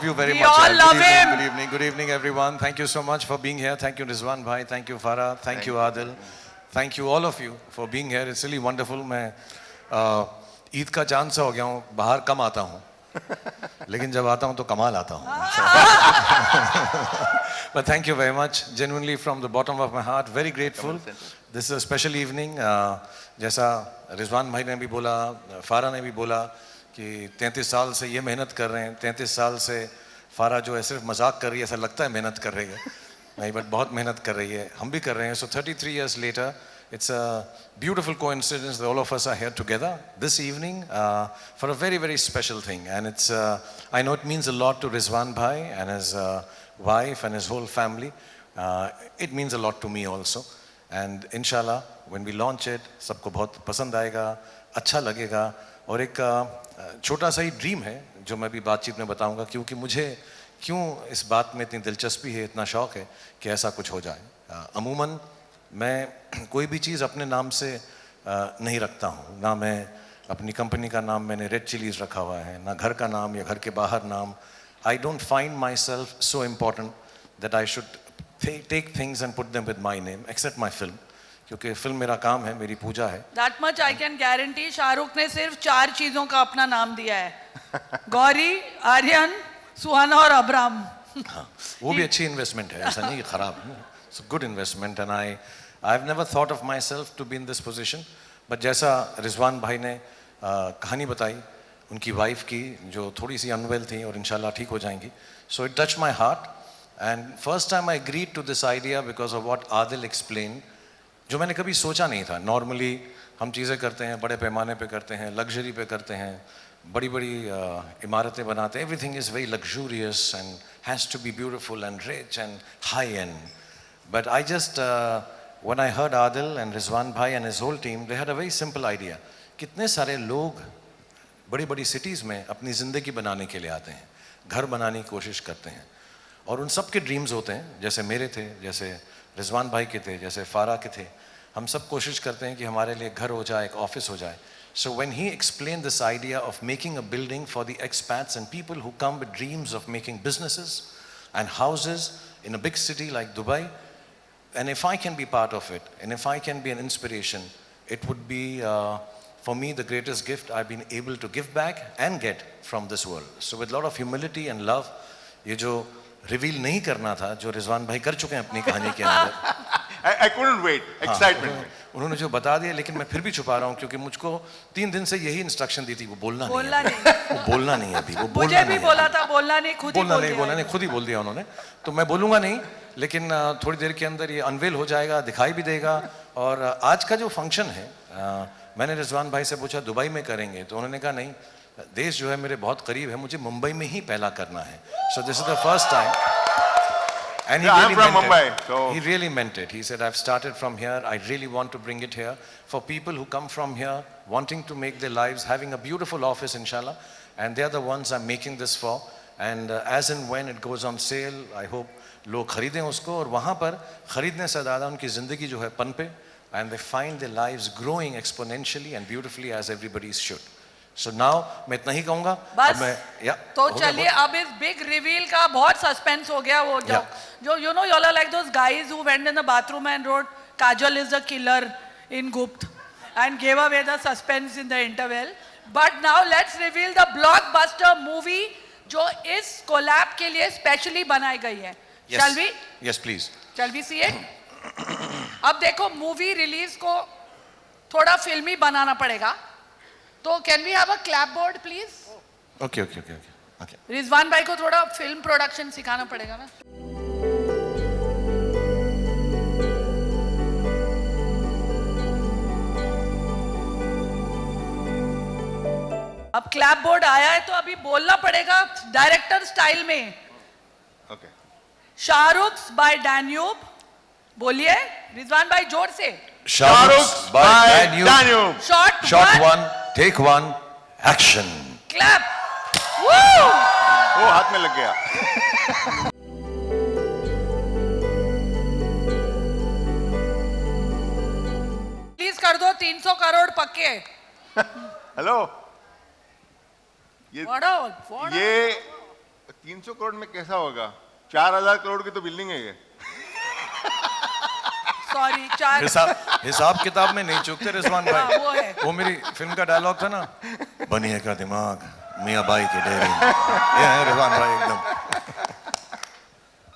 you very We much. all Good love evening, him. Good evening, everyone. Thank you so much for being here. Thank you, Rizwan bhai. Thank you, Farah. Thank you, Adil. Thank you, all of you, for being here. It's really wonderful. मैं ईद का चांद सा हो गया हूँ. बाहर कम आता हूँ, लेकिन जब आता हूँ तो कमाल आता हूँ. But thank you very much. Genuinely, from the bottom of my heart, very grateful. This is a special evening. जैसा रिजवान भाई ने भी बोला, फारा ने भी बोला कि 33 साल से ये मेहनत कर रहे हैं. 33 साल से फारा जो है सिर्फ मजाक कर रही है, ऐसा लगता है मेहनत कर रही है, नहीं, बट बहुत मेहनत कर रही है. हम भी कर रहे हैं. So 33 years later, it's a beautiful coincidence that all of us are here together this evening for a very, very special thing. And it's, I know it means a lot to Rizwan bhai and his wife and his whole family. It means a lot to me also. And inshallah, when we launch it, सबको बहुत पसंद आएगा, अच्छा लगेगा. और एक छोटा सा ही ड्रीम है जो मैं भी बातचीत में बताऊंगा, क्योंकि मुझे क्यों इस बात में इतनी दिलचस्पी है, इतना शौक है कि ऐसा कुछ हो जाए. अमूमन मैं कोई भी चीज़ अपने नाम से नहीं रखता हूँ. ना मैं अपनी कंपनी का नाम मैंने रेड चिलीज रखा हुआ है, ना घर का नाम या घर के बाहर नाम. I don't find myself so important that I should take things and put them with my name, except my film, क्योंकि फिल्म मेरा काम है, मेरी पूजा है. That much I can guarantee. Shahrukh ने सिर्फ 4 चीजों का अपना नाम दिया है: गौरी, आर्यन, सुहाना और अब्राम. हाँ, वो भी अच्छी इन्वेस्टमेंट है, ऐसा नहीं खराब. It's a good investment and I've never thought of myself to be in this position. But जैसा रिजवान भाई ने कहानी बताई उनकी वाइफ की, जो थोड़ी सी अनवेल थी और इंशाल्लाह ठीक हो जाएंगी. So it touched my heart and first time I agreed to this idea because of what Adil explained, जो मैंने कभी सोचा नहीं था. नॉर्मली हम चीज़ें करते हैं, बड़े पैमाने पे करते हैं, लग्जरी पे करते हैं, बड़ी बड़ी इमारतें बनाते हैं. Everything is very luxurious and has to be beautiful and rich and high end. But I just, when I heard Adil and Rizwan bhai and his whole team, they had a very simple idea. कितने सारे लोग बड़ी बड़ी cities में अपनी ज़िंदगी बनाने के लिए आते हैं, घर बनाने की कोशिश करते हैं, और उन सब के ड्रीम्स होते हैं. जैसे मेरे थे, जैसे रिजवान भाई के थे, जैसे फारा के थे. हम सब कोशिश करते हैं कि हमारे लिए घर हो जाए, एक ऑफिस हो जाए. So when he explained this idea of making a building for the expats and people who come with dreams of making businesses and houses in a big city like Dubai, and if I can be part of it, and if I can be an inspiration, it would be for me the greatest gift I've been able to give back and get from this world. So with a lot of humility and love, ये जो reveal नहीं करना था, जो रिजवान भाई कर चुके हैं अपनी कहानी के अंदर. I couldn't wait. Excitement. उन्होंने जो बता दिया, लेकिन मैं फिर भी छुपा रहा हूँ क्योंकि मुझको 3 दिन से यही इंस्ट्रक्शन दी थी, वो बोलना नहीं. वो बोलना नहीं अभी, वो बोलना मुझे भी नहीं. बोला था बोलना नहीं, खुद ही बोलना नहीं, खुद ही बोल दिया उन्होंने. तो मैं बोलूँगा नहीं, लेकिन थोड़ी देर के अंदर ये अनवेल हो जाएगा, दिखाई भी देगा. और आज का जो फंक्शन है, मैंने रिजवान भाई से पूछा दुबई में करेंगे, तो उन्होंने कहा नहीं, देश जो है मेरे बहुत करीब है, मुझे मुंबई में ही पहला करना है. So this is the first time. And he I'm really from meant Mumbai, it. so He really meant it. He said, I've started from here. I really want to bring it here for people who come from here, wanting to make their lives, having a beautiful office, inshallah. And they're the ones I'm making this for. And as and when it goes on sale, I hope लोग खरीदें उसको, और वहाँ पर खरीदने से ज़्यादा उनकी ज़िंदगी जो है पनपे, and they find their lives growing exponentially and beautifully as everybody's should. So now मैं इतना ही कहूँगा. बस. तो हो चलिए, गया. अब इस बिग रिवील का बहुत सस्पेंस हो गया. वो जो you know, you all are like those guys who went in the bathroom and wrote Kajal is the killer in Gupt and gave away the suspense in the interval. But now let's reveal the blockbuster movie जो इस collab के लिए specially बनाई गई है. Yes. Shall we? Yes, please. Shall we see it? अब देखो, movie release को थोड़ा फिल्मी बनाना पड़ेगा, तो can we have a clapboard please? Okay. Rizwan भाई को थोड़ा फिल्म प्रोडक्शन सिखाना पड़ेगा ना. अब क्लैप बोर्ड आया है तो अभी बोलना पड़ेगा डायरेक्टर स्टाइल में. okay. Shahrukh by Danube. बोलिए रिजवान भाई जोर से. Shahrukh by Danube. Shot one, take one, action. Clap. Woo! वो हाथ में लग गया. प्लीज कर दो 300 करोड़ पक्के. हेलो. ये 300 करोड़ में कैसा होगा? 4000 करोड़ की तो बिल्डिंग है ये। सॉरी, 4 हिसाब किताब में नहीं चूकते रिजवान हाँ, भाई। वो है। वो मेरी फिल्म का डायलॉग था ना, बनिए का दिमाग मियाँ बाई के डेरे, ये है रिजवान भाई एकदम।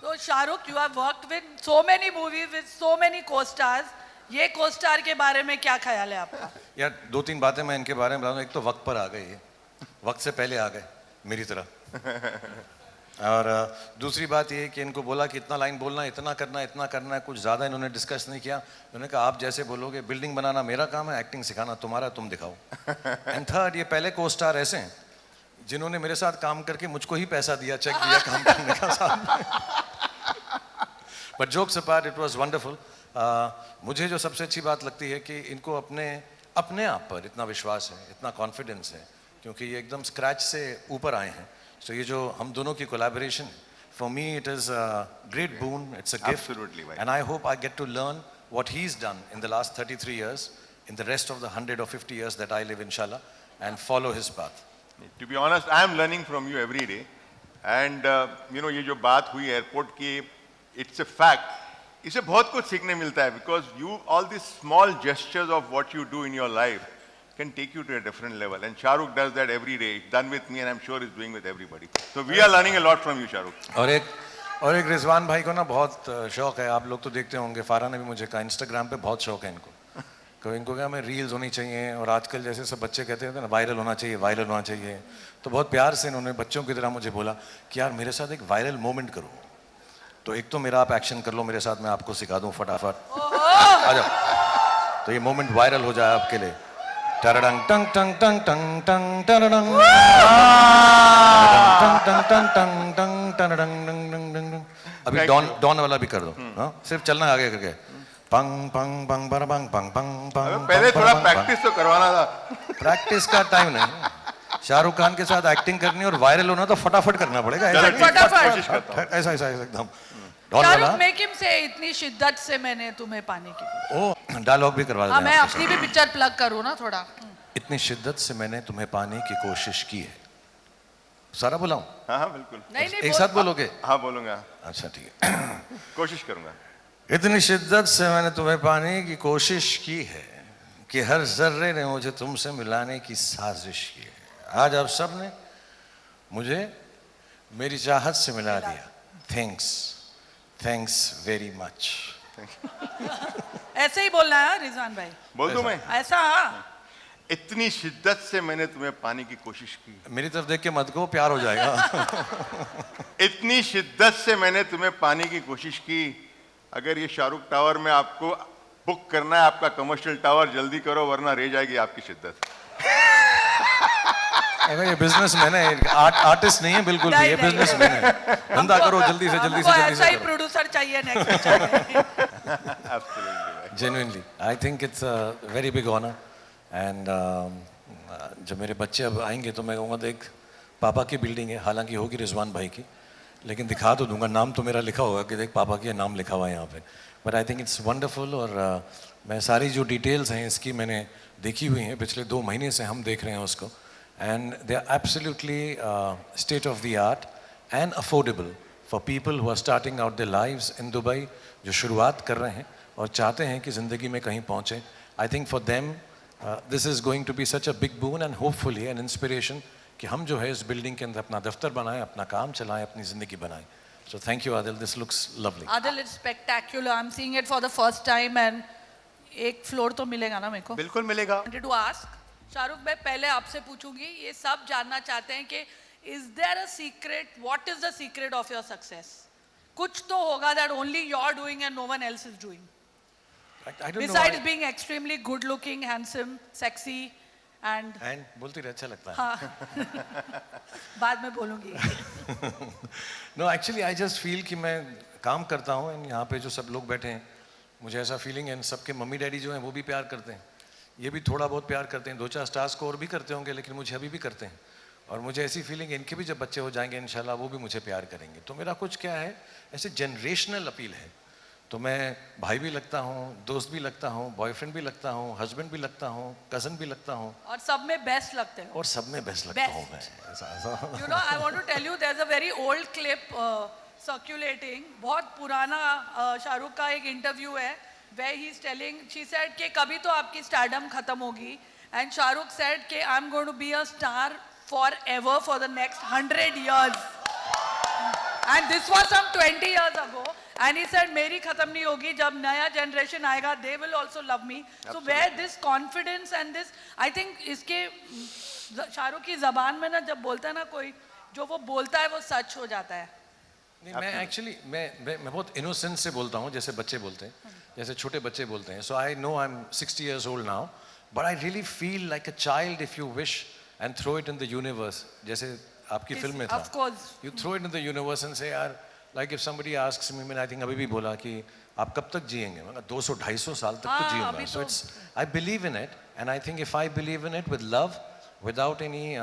तो Shahrukh, you have worked with so many movies with so many को-स्टार्स, ये को-स्टार के बारे में क्या ख्याल है आपका? यार 2-3 बातें मैं इनके बारे में बताऊँ। एक तो वक्त पर आ गए, ये वक्त से पहले आ गए मेरी तरह। और दूसरी बात ये कि इनको बोला कि इतना लाइन बोलना, इतना करना है, कुछ ज़्यादा इन्होंने डिस्कस नहीं किया। उन्होंने कहा आप जैसे बोलोगे, बिल्डिंग बनाना मेरा काम है, एक्टिंग सिखाना तुम्हारा, तुम दिखाओ। एंड थर्ड, ये पहले को स्टार ऐसे हैं जिन्होंने मेरे साथ काम करके मुझको ही पैसा दिया, चेक दिया काम करने का साथ। But jokes apart, it was wonderful. मुझे जो सबसे अच्छी बात लगती है कि इनको अपने आप पर इतना विश्वास है, इतना कॉन्फिडेंस है, क्योंकि ये एकदम स्क्रैच से ऊपर आए हैं। So ये जो हम दोनों की collaboration, for me it is a great boon, it's a gift. Absolutely, right. And I hope I get to learn what he's done in the last 33 years, in the rest of the 100 or 50 years that I live, inshallah, and follow his path. To be honest, I am learning from you every day. And you know, ये जो बात हुई airport की, it's a fact. इससे बहुत कुछ सीखने मिलता है, because you all these small gestures of what you do in your life can take you to a different level. And Shahrukh does that every day. He's done with me, and I'm sure he's doing with everybody. So we are learning a lot from you, Shahrukh. और एक रिजवान भाई को ना बहुत शौक है, आप लोग तो देखते होंगे, फारा ने भी मुझे कहा इंस्टाग्राम पे बहुत शौक है इनको। तो इनको क्या, हमें रील्स होनी चाहिए, और आजकल जैसे सब बच्चे कहते हैं ना वायरल होना चाहिए, तो बहुत प्यार से इन्होंने बच्चों की तरह मुझे बोला कि यार मेरे साथ एक वायरल मोमेंट करो। तो एक तो मेरा आप एक्शन कर लो मेरे साथ, मैं आपको सिखा दूँ फटाफट, आ जाओ, तो ये मोमेंट वायरल हो जाए आपके लिए। टरडंग टंग टंग टंग टंग टंग टरडंग टंग टंग टंग टंग टंग टरडंग डंग डंग डंग डंग। अभी डॉन वाला भी कर दो, हाँ सिर्फ चलना है आगे करके, पंग पंग पंग बर पंग पंग पंग पंग। पहले थोड़ा प्रैक्टिस तो करवाना था। प्रैक्टिस का टाइम नहीं, शाहरुख खान के साथ एक्टिंग करनी और वायरल होना तो फटाफट करना पड़ेगा, फटाफट ऐसा एकदम। शाहरुख, मेक हिम से इतनी शिद्दत से मैंने तुम्हें पाने की, ओ डायलॉग भी करवा देना। मैं अपनी भी पिक्चर प्लग करूँ ना थोड़ा। इतनी शिद्दत से मैंने तुम्हें पाने की कोशिश की है, सारा बुलाऊं? हाँ बिल्कुल, नहीं एक साथ बोलोगे? हाँ बोलूंगा। अच्छा ठीक है। कोशिश करूंगा। इतनी शिद्दत से मैंने तुम्हें पाने की कोशिश की है कि हर जर्रे ने मुझे तुमसे मिलाने की साजिश की है। आज आप सब ने मुझे मेरी चाहत से मिला दिया। Thanks very much. ऐसे ही बोलना है रिजवान भाई। बोल दूं मैं? ऐसा हाँ। इतनी शिद्दत से मैंने तुम्हें पाने की कोशिश की। मेरी तरफ देख के मत को, प्यार हो जाएगा। इतनी शिद्दत से मैंने तुम्हें पाने की कोशिश की, अगर ये शाहरुख टावर में आपको बुक करना है, आपका कमर्शियल टावर, जल्दी करो वरना रह जाएगी आपकी शिद्दत। ये बिजनेसमैन है, आर्टिस्ट नहीं है बिल्कुल भी, ये बिजनेसमैन है। धंधा करो जल्दी से ऐसा ही प्रोड्यूसर चाहिए next picture Absolutely. Genuinely, I think it's a very big honor. And जब मेरे बच्चे अब आएंगे तो मैं कहूँगा देख पापा की बिल्डिंग है, हालांकि होगी रिजवान भाई की, लेकिन दिखा तो दूंगा, नाम तो मेरा लिखा होगा कि देख पापा की नाम लिखा हुआ है यहाँ पे। But I think it's wonderful. और मैं सारी जो डिटेल्स हैं इसकी मैंने देखी हुई हैं, पिछले 2 महीने से हम देख रहे हैं उसको, and they are absolutely state of the art and affordable for people who are starting out their lives in Dubai, जो शुरुआत कर रहे हैं और चाहते हैं कि ज़िंदगी में कहीं पहुँचें। I think for them this is going to be such a big boon and hopefully an inspiration कि हम जो है इस बिल्डिंग के अंदर अपना दफ्तर बनाएं, अपना काम चलाएं, अपनी ज़िंदगी बनाएं। So thank you Adil, this looks lovely. Adil, it's spectacular. I'm seeing it for the first time and एक फ्लोर तो मिलेगा ना मेरे को? बिल्कुल मिलेगा। wanted to ask, शाहरुख भाई पहले आपसे पूछूंगी, ये सब जानना चाहते हैं कि is there a secret? What is the secret of your success? कुछ तो होगा that only you're doing and no one else is doing. I don't Besides know. being extremely good looking, handsome, sexy and And बोलती रहे, अच्छा लगता है। हाँ बाद में बोलूंगी। No, actually I just feel कि मैं काम करता हूँ and यहाँ पे जो सब लोग बैठे हैं, मुझे ऐसा फीलिंग है, सबके मम्मी डैडी जो हैं वो भी प्यार करते हैं, ये भी थोड़ा बहुत प्यार करते हैं, 2-4 स्टार्स को और भी करते होंगे, लेकिन मुझे अभी भी करते हैं। और मुझे ऐसी फीलिंग है इनके भी जब बच्चे हो जाएंगे इंशाल्लाह वो भी मुझे प्यार करेंगे। तो मेरा कुछ क्या है, ऐसे जनरेशनल अपील है तो मैं भाई भी लगता हूँ, दोस्त भी लगता हूँ, बॉयफ्रेंड भी लगता हूँ, हस्बैंड भी लगता हूँ, कज़न भी लगता हूँ, और सब में बेस्ट लगते हो. और सब में बेस्ट लगता हूँ मैं. You know, I want to tell you, there's a very old clip circulating. बहुत पुराना शाहरुख का एक इंटरव्यू है, where he's telling, she said कि कभी तो आपकी स्टारडम खत्म होगी, and Shahrukh said कि I'm going to be a star forever for the next 100 years. And this was some 20 years ago. And he said, मेरी खत्म नहीं होगी, जब नया generation आएगा, they will also love me. So where this confidence and this, I think इसके शाहरुख की ज़बान में ना जब बोलता है ना कोई, जो वो बोलता है वो सच हो जाता है. नहीं, मैं एक्चुअली मैं बहुत इनोसेंस से बोलता हूँ, जैसे बच्चे बोलते हैं, जैसे छोटे बच्चे बोलते हैं. So I know I am 60 years old now, but I really feel like a child if you wish and throw it in the universe. जैसे आपकी फिल्म में था. Of course. You throw it in the universe and say, यार, like if somebody asks me, मैंने I think अभी भी बोला कि आप कब तक जिएंगे? मैंने 200-250 साल तक तो जीऊंगा. So it's, I believe in it, and I think if I believe in it with love, without any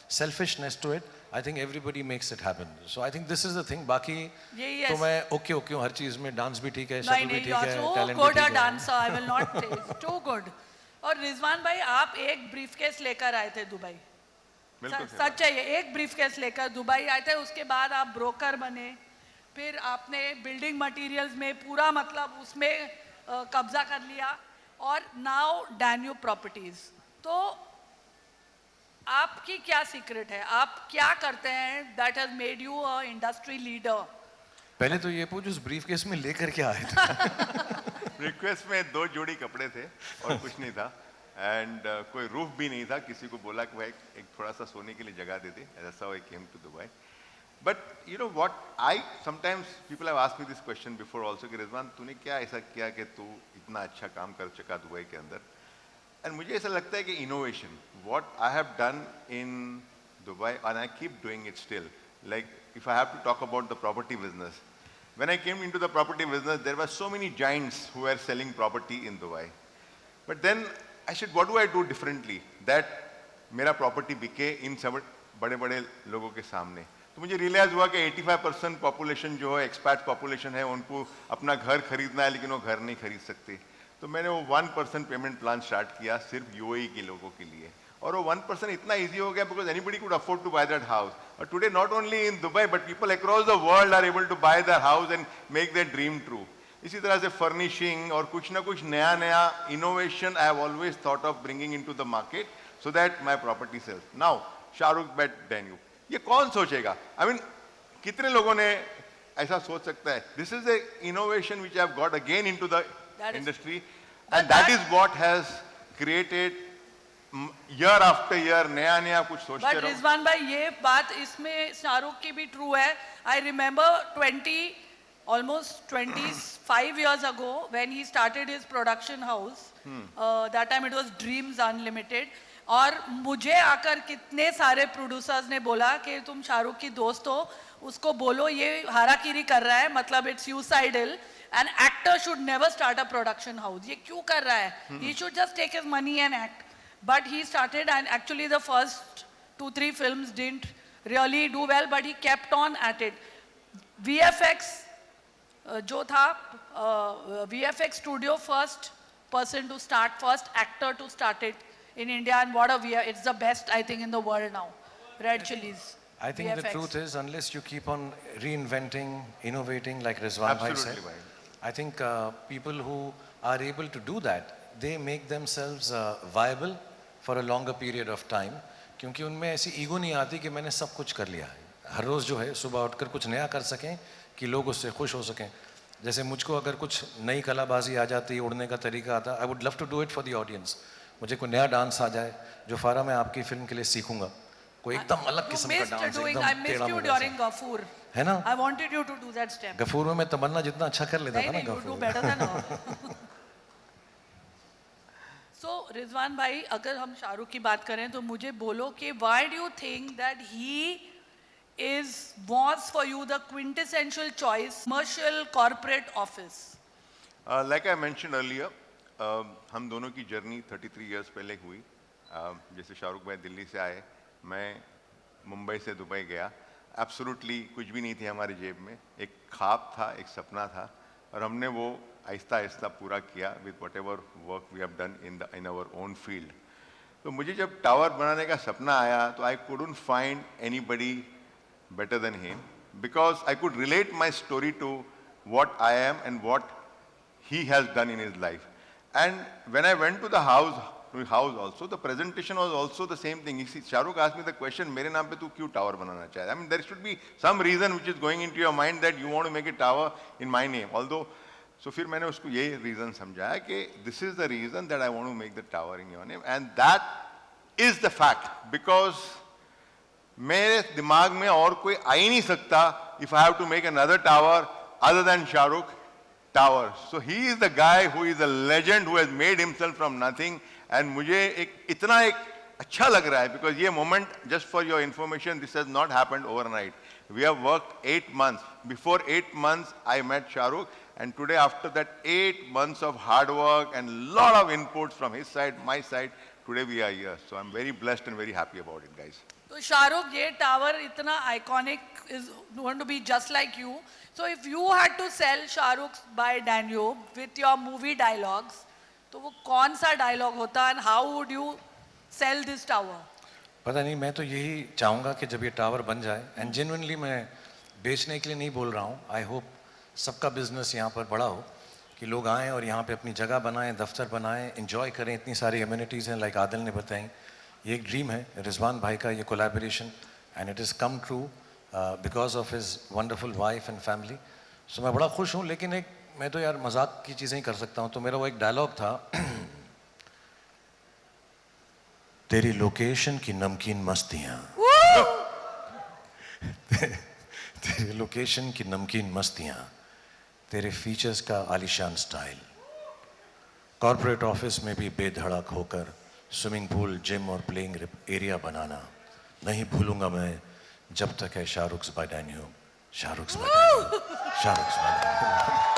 selfishness to it, I think everybody makes it happen. So I think this is the thing. बाकी तो मैं okay हूँ हर चीज में. Dance भी ठीक है, शक्ल भी ठीक है, टैलेंट भी ठीक है. dancer, I will not say. It's too good. और रिजवान भाई, आप एक ब्रीफकेस लेकर आए थे दुबई. सच है, ये एक ब्रीफकेस लेकर दुबई आए थे. उसके बाद आप ब्रोकर बने, फिर आपने बिल्डिंग मटेरियल्स में पूरा मतलब उसमें कब्जा कर लिया, और नाउ डैन्यूब प्रॉपर्टीज. तो आपकी क्या सीक्रेट है? आप क्या करते हैं that has made you a industry leader? पहले तो ये पूछ, उस ब्रीफकेस में लेकर क्या आए थे? ब्रीफकेस में 2 जोड़ी कपड़े थे और कुछ नहीं था, एंड कोई रूफ भी नहीं था. किसी को बोला कि भाई एक थोड़ा सा सोने के लिए जगह दे दे. That's how I came to Dubai. But you know what, I sometimes people have asked me this question before also कि रिजवान तूने क्या ऐसा किया कि तू इतना अच्छा काम कर चुका दुबई के अंदर. एंड मुझे ऐसा लगता है कि innovation, what I have done in Dubai, and I keep doing it still. Like if I have to talk about the property business, when I came into the property business, there were so many giants who were selling property in Dubai. But then I said, what do I do differently that मेरा property बिके इन सब बड़े बड़े लोगों के सामने. तो मुझे रियलाइज हुआ कि 85% पॉपुलेशन जो है एक्सपैट पॉपुलेशन है, उनको अपना घर खरीदना है लेकिन वो घर नहीं खरीद सकते. तो मैंने वो 1% पेमेंट प्लान स्टार्ट किया सिर्फ यूएई के लोगों के लिए, और वो 1% इतना इजी हो गया because anybody could afford to buy that house. और today not only in Dubai but people across the world are able to buy that house and make their dream true. इसी तरह से फर्निशिंग और कुछ ना कुछ नया नया innovation I have always thought of bringing into the market so that my property sales. Now Shahrukh by Danube, ये कौन सोचेगा? आई मीन कितने लोगों ने ऐसा सोच सकता है? This is a innovation which I have got again into the industry, and that is what has created year after year नया नया कुछ सोचते रहो. बट रिजवान भाई, ये बात इसमें शाहरुख की भी ट्रू है. I remember almost 25 years ago when he started his production house. That time it was Dreams Unlimited. और मुझे आकर कितने सारे प्रोड्यूसर्स ने बोला कि तुम शाहरुख की दोस्त हो, उसको बोलो ये हाराकीरी कर रहा है, मतलब it's suicidal. An actor should never start a production house. ये क्यों कर रहा है? He should just take his money and act. But he started, and actually the first 2-3 films didn't really do well, but he kept on at it. VFX जो था, VFX studio, first person to start, first actor to start it in India, and what a VFX, it's the best I think in the world now. Red Chillies. I think VFX. the truth is, unless you keep on reinventing, innovating like Rizwan bhai said, I think people who are able to do that, they make themselves viable for a longer period of time. क्योंकि उनमें ऐसी ego नहीं आती कि मैंने सब कुछ कर लिया है. हर रोज़ जो है सुबह उठकर कुछ नया कर सकें कि लोग उससे खुश हो सकें. जैसे मुझको अगर कुछ नई कलाबाजी आ जाती, उड़ने का तरीका आता, I would love to do it for the audience. मुझे कोई नया डांस आ जाए जो फारा मैं आपकी फिल्म के लिए सीखूंगा, कोई एकदम अलग किस्म का डांस, एकदम टेढ़ा मेढ़ा, है ना? I wanted you to do that step. Ghafoor में मैं तमन्ना जितना अच्छा कर लेता था ना, you do better than her. So Rizwan भाई, अगर हम शाहरुख की बात करें तो मुझे बोलो कि why do you think that he was for you the quintessential choice commercial corporate office? Like I mentioned earlier, हम दोनों की जर्नी 33 years पहले हुई. जैसे शाहरुख भाई दिल्ली से आए, मैं मुंबई से दुबई गया. एब्सोल्युटली कुछ भी नहीं थी हमारी जेब में. एक ख्वाब था, एक सपना था, और हमने वो आहिस्ता आहिस्ता पूरा किया with whatever work we have done in our own field. तो मुझे जब टावर बनाने का सपना आया तो I couldn't find anybody better than him, because I could relate my story to what I am and what he has done in his life. And when I went to the house also, the presentation was also the same thing. You see, Shah Rukh asked me the question, मेरे नाम पे तू क्यों tower बनाना चाहे? I mean, there should be some reason which is going into your mind that you want to make a tower in my name. Although, so फिर मैंने उसको ये reason समझाया कि this is the reason that I want to make the tower in your name, and that is the fact, because मेरे दिमाग में और कोई आ ही नहीं सकता if I have to make another tower other than Shah Rukh tower. So he is the guy who is a legend who has made himself from nothing, and मुझे इतना अच्छा लग रहा है because ये moment, just for your information, this has not happened overnight. We have worked 8 months. Before 8 months, I met Shah Rukh, and today after that 8 months of hard work and lot of inputs from his side, my side, today we are here. So I'm very blessed and very happy about it, guys. तो शाहरुख, ये tower इतना iconic is going to be just like you. So if you had to sell Shahrukh by Danube with your movie dialogues, तो वो कौन सा dialogue होता and how would you sell this tower? पता नहीं, मैं तो यही चाहूँगा कि जब ये टावर बन जाए, एंड जेन्युइनली मैं बेचने के लिए नहीं बोल रहा हूँ, आई होप सबका बिजनेस यहाँ पर बड़ा हो, कि लोग आएँ और यहाँ पे अपनी जगह बनाएं, दफ्तर बनाएं, एंजॉय करें. इतनी सारी एम्यूनिटीज़ हैं, लाइक आदिल ने बताई. ये एक ड्रीम है रिजवान भाई का, ये collaboration, and it is come true because of his wonderful wife and family. So मैं बड़ा खुश हूँ. लेकिन एक मैं तो यार मजाक की चीज़ें ही कर सकता हूँ. तो मेरा वो एक डायलॉग था, तेरी लोकेशन की नमकीन मस्तियाँ, तेरी लोकेशन की नमकीन मस्तियाँ, तेरे फीचर्स का आलीशान स्टाइल, कॉर्पोरेट ऑफिस में भी बेधड़क होकर स्विमिंग पूल, जिम और प्लेइंग एरिया बनाना नहीं भूलूंगा मैं जब तक है Shahrukh by Danube, Shahrukh by Danube, Shahrukh by Danube.